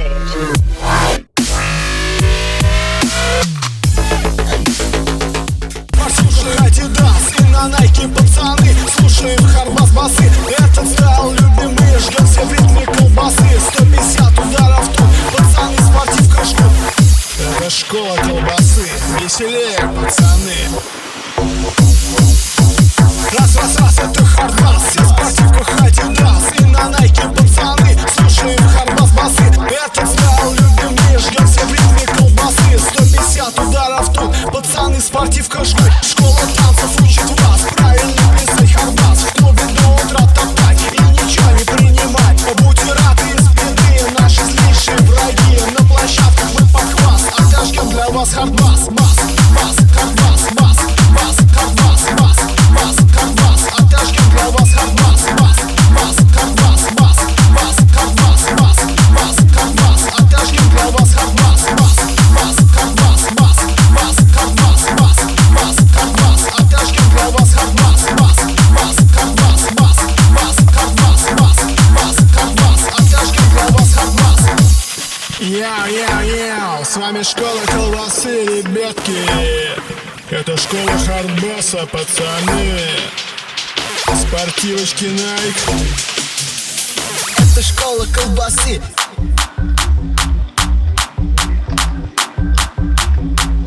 stage. Слушай Адидас и на Найке пацаны, слушаем Хардбас басы. Этот стайл любимый, ждем все в ритме колбасы. 150 ударов тут, пацаны, спортивка ждут. Это школа колбасы, веселее, пацаны. Раз, раз, раз, это Хардбас, все в спортивках Адидас и на Найке пацаны, слушаем Хардбас басы. Этот стайл любимый, ждем все в ритме колбасы. 150 ударов тут, пацаны, спортивка ждут. Школа танцев учит вас правильно писать Хардбас. В клубе до утра топтать и ничего не принимать. Будьте рады из беды, наши злейшие враги. На площадках мы похвас, отожгем для вас Хардбас. Бас, бас, Хардбас, бас, бас, Хардбас, бас, бас, Хардбас. Отожгем для вас Хардбас. Бас, бас, Хардбас, бас, бас, Хардбас, бас, бас, Хардбас. Отожгем для вас Хардбас. Бас, бас, Хардбас, бас, бас, Хардбас, бас, бас, Хардбас. Отожгем для вас Хардбас. Бас, бас, Хардбас, бас, бас, Хардбас, бас, бас, Хардбас. Отожгем для вас Хардбас. Яу-яу-яу, с вами школа колбасы, ребятки. Это школа Хардбаса, пацаны. Спортивочки Nike. Это школа колбасы.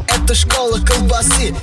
Это школа колбасы.